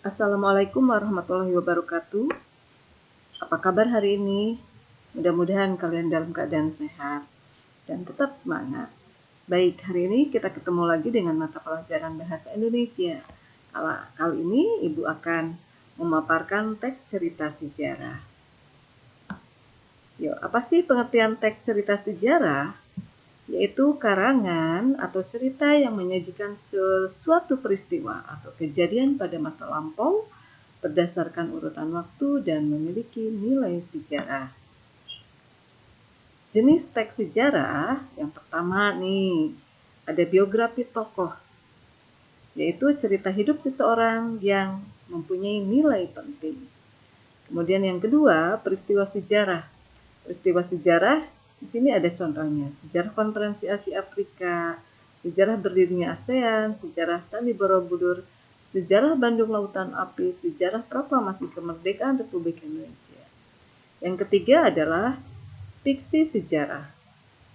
Assalamualaikum warahmatullahi wabarakatuh. Apa kabar hari ini? Mudah-mudahan kalian dalam keadaan sehat dan tetap semangat. Baik, hari ini kita ketemu lagi dengan mata pelajaran Bahasa Indonesia. Kali ini Ibu akan memaparkan teks cerita sejarah. Yuk, apa sih pengertian teks cerita sejarah? Yaitu karangan atau cerita yang menyajikan sesuatu peristiwa atau kejadian pada masa lampau berdasarkan urutan waktu dan memiliki nilai sejarah. Jenis teks sejarah yang pertama nih, ada biografi tokoh, yaitu cerita hidup seseorang yang mempunyai nilai penting. Kemudian yang kedua, peristiwa sejarah. Peristiwa sejarah di sini ada contohnya, sejarah konferensi Asia Afrika, sejarah berdirinya ASEAN, sejarah Candi Borobudur, sejarah Bandung Lautan Api, sejarah proklamasi kemerdekaan Republik Indonesia. Yang ketiga adalah fiksi sejarah.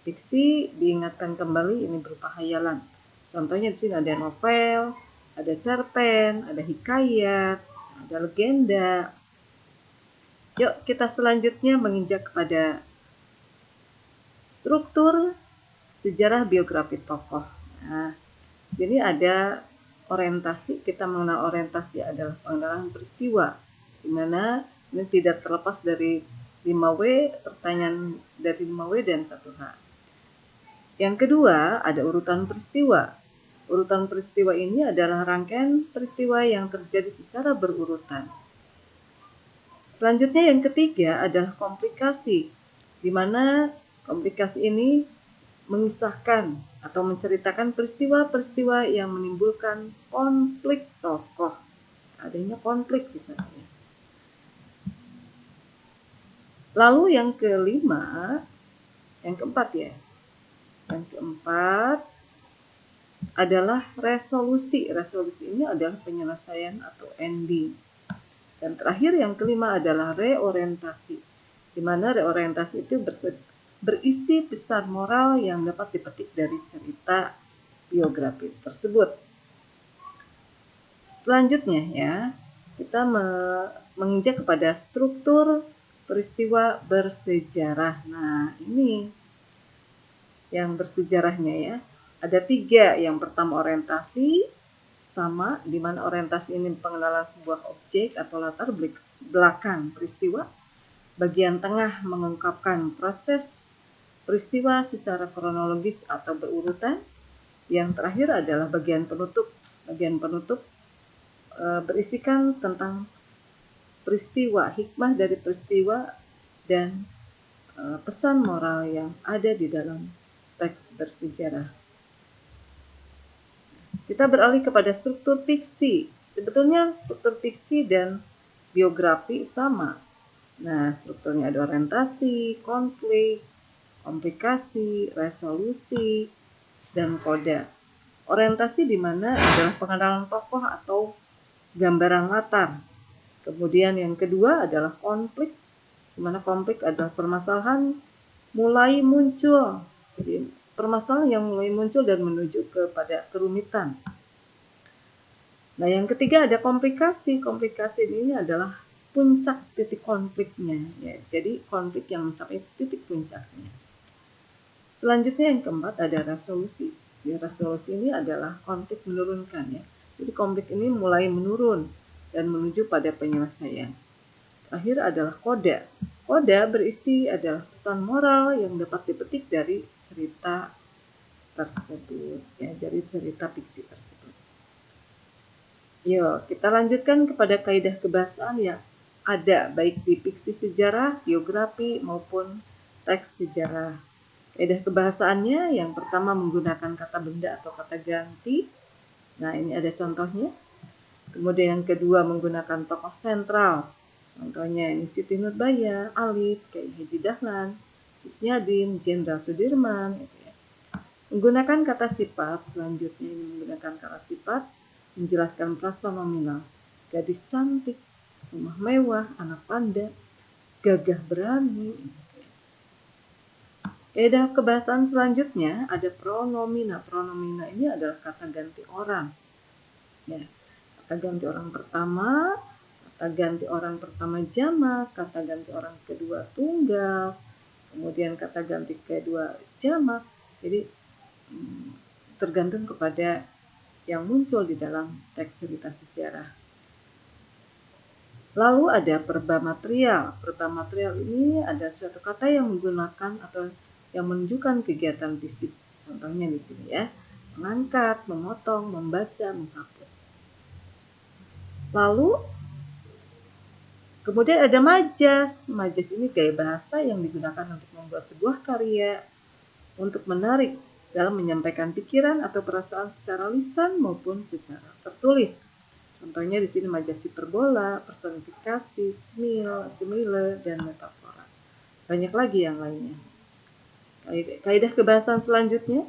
Fiksi diingatkan kembali ini berupa hayalan. Contohnya di sini ada novel, ada cerpen, ada hikayat, ada legenda. Yuk kita selanjutnya menginjak kepada struktur sejarah biografi tokoh. Nah, di sini ada orientasi, kita mengenal orientasi adalah pengenalan peristiwa, di mana ini tidak terlepas dari 5W, pertanyaan dari 5W dan 1H. Yang kedua, ada urutan peristiwa. Urutan peristiwa ini adalah rangkaian peristiwa yang terjadi secara berurutan. Selanjutnya yang ketiga adalah komplikasi, di mana komplikasi ini mengisahkan atau menceritakan peristiwa-peristiwa yang menimbulkan konflik tokoh. Adanya konflik misalnya. Lalu yang kelima, yang keempat ya. Yang keempat adalah resolusi. Resolusi ini adalah penyelesaian atau ending. Dan terakhir yang kelima adalah reorientasi, di mana reorientasi itu berisi pesan moral yang dapat dipetik dari cerita biografi tersebut. Selanjutnya ya, kita menginjak kepada struktur peristiwa bersejarah. Nah, ini yang bersejarahnya ya. Ada 3. Yang pertama orientasi, sama, di mana orientasi ini pengenalan sebuah objek atau latar belakang peristiwa. Bagian tengah mengungkapkan proses peristiwa secara kronologis atau berurutan. Yang terakhir adalah bagian penutup. Bagian penutup berisikan tentang peristiwa, hikmah dari peristiwa, dan pesan moral yang ada di dalam teks bersejarah. Kita beralih kepada struktur fiksi. Sebetulnya struktur fiksi dan biografi sama. Nah, strukturnya ada orientasi, konflik, komplikasi, resolusi, dan koda. Orientasi di mana adalah pengenalan tokoh atau gambaran latar. Kemudian yang kedua adalah konflik, di mana konflik adalah permasalahan mulai muncul. Jadi permasalahan yang mulai muncul dan menuju kepada kerumitan. Nah, yang ketiga ada komplikasi. Komplikasi ini adalah puncak titik konfliknya. Ya, jadi konflik yang mencapai titik puncaknya. Selanjutnya yang keempat ada resolusi. Ya, resolusi ini adalah konflik menurunkan ya. Jadi konflik ini mulai menurun dan menuju pada penyelesaian. Terakhir adalah koda. Koda berisi adalah pesan moral yang dapat dipetik dari cerita tersebut, ya, dari cerita fiksi tersebut. Yuk, kita lanjutkan kepada kaidah kebahasaan yang ada baik di fiksi sejarah, biografi, maupun teks sejarah. Kaidah kebahasaannya yang pertama menggunakan kata benda atau kata ganti. Nah, ini ada contohnya. Kemudian yang kedua menggunakan tokoh sentral. Contohnya ini Siti Nurbaya, Alif, Kiai Haji Dahlan, Suknyadin, Jenderal Sudirman. Gitu ya. Menggunakan kata sifat, selanjutnya ini menggunakan kata sifat, menjelaskan frasa nominal. Gadis cantik, rumah mewah, anak panda, gagah berani. Kaidah kebahasaan selanjutnya ada pronomina. Pronomina ini adalah kata ganti orang. Ya. kata ganti orang pertama, kata ganti orang pertama jamak, kata ganti orang kedua tunggal, kemudian kata ganti kedua jamak. Jadi tergantung kepada yang muncul di dalam teks cerita sejarah. Lalu ada perba material. Perba material ini ada suatu kata yang menggunakan atau yang menunjukkan kegiatan fisik. Contohnya di sini ya, mengangkat, memotong, membaca, menghapus. Lalu kemudian ada majas. Majas ini gaya bahasa yang digunakan untuk membuat sebuah karya untuk menarik dalam menyampaikan pikiran atau perasaan secara lisan maupun secara tertulis. Contohnya di sini majas hiperbola, personifikasi, simile, dan metafora. Banyak lagi yang lainnya. Kaidah kebahasaan selanjutnya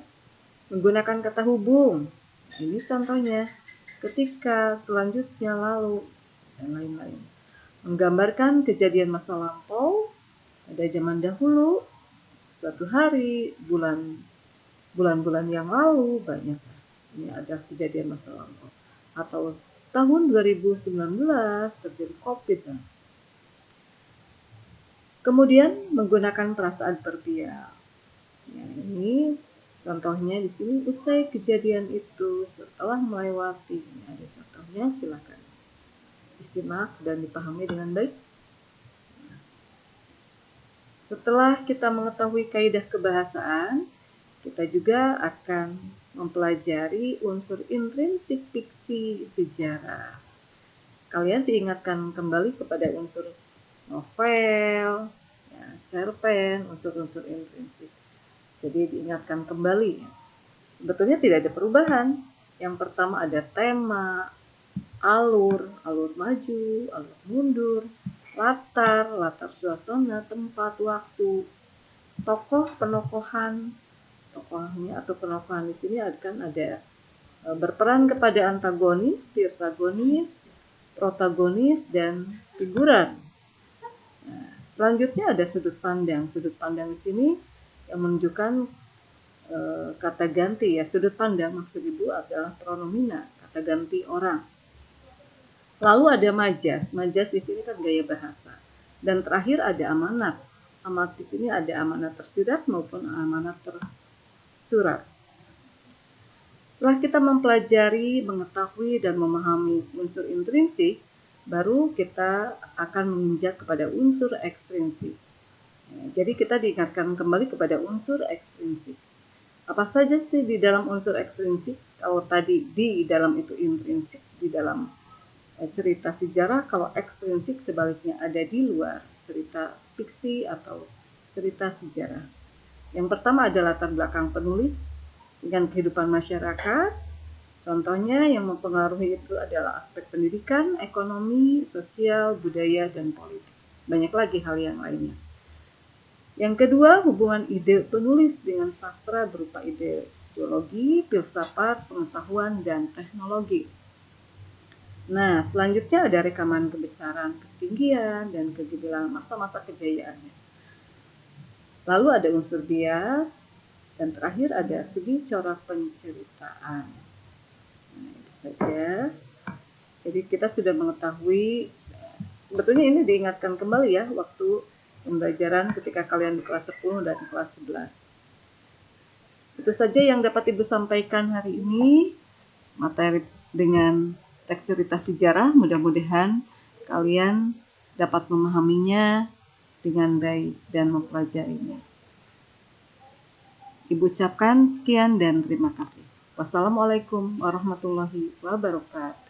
menggunakan kata hubung. Nah, ini contohnya ketika, selanjutnya, lalu, dan lain-lain. Menggambarkan kejadian masa lampau pada zaman dahulu, suatu hari, bulan-bulan yang lalu, banyak. Ini ada kejadian masa lampau. Atau tahun 2019 terjadi COVID. Kemudian menggunakan perasaan berpihak. Ya, ini contohnya di sini, usai kejadian itu, setelah melewati. Ini ada contohnya, silakan disimak dan dipahami dengan baik. Setelah kita mengetahui kaidah kebahasaan, kita juga akan mempelajari unsur intrinsik fiksi sejarah. Kalian diingatkan kembali kepada unsur novel, ya, cerpen, unsur-unsur intrinsik. Jadi diingatkan kembali. Sebetulnya tidak ada perubahan. Yang pertama ada tema, alur maju, alur mundur, latar suasana, tempat, waktu, tokoh, tokohnya atau penokohan di sini akan ada berperan kepada antagonis, tirtagonis, protagonis, dan figuran. Nah, selanjutnya ada sudut pandang. Sudut pandang di sini yang menunjukkan kata ganti ya. Sudut pandang maksud Ibu adalah pronomina, kata ganti orang. Lalu ada majas. Majas di sini kan gaya bahasa. Dan terakhir ada amanat. Amanat di sini ada amanat tersirat maupun amanat tersurat. Setelah kita mempelajari, mengetahui, dan memahami unsur intrinsik, baru kita akan menginjak kepada unsur ekstrinsik. Jadi kita diingatkan kembali kepada unsur ekstrinsik. Apa saja sih di dalam unsur ekstrinsik? Kalau tadi di dalam itu intrinsik, di dalam cerita sejarah, kalau ekstrinsik sebaliknya ada di luar cerita fiksi atau cerita sejarah. Yang pertama ada latar belakang penulis dengan kehidupan masyarakat. Contohnya yang mempengaruhi itu adalah aspek pendidikan, ekonomi, sosial, budaya, dan politik. Banyak lagi hal yang lainnya. Yang kedua, hubungan ide penulis dengan sastra berupa ideologi, filsafat, pengetahuan, dan teknologi. Nah, selanjutnya ada rekaman kebesaran, ketinggian, dan kegemilangan masa-masa kejayaannya. Lalu ada unsur bias, dan terakhir ada segi corak penceritaan. Nah, itu saja. Jadi kita sudah mengetahui, sebetulnya ini diingatkan kembali ya, waktu pembelajaran ketika kalian di kelas 10 dan kelas 11. Itu saja yang dapat Ibu sampaikan hari ini, materi dengan teks cerita sejarah. Mudah-mudahan kalian dapat memahaminya dengan baik dan mempelajarinya. Ibu ucapkan sekian dan terima kasih. Wassalamualaikum warahmatullahi wabarakatuh.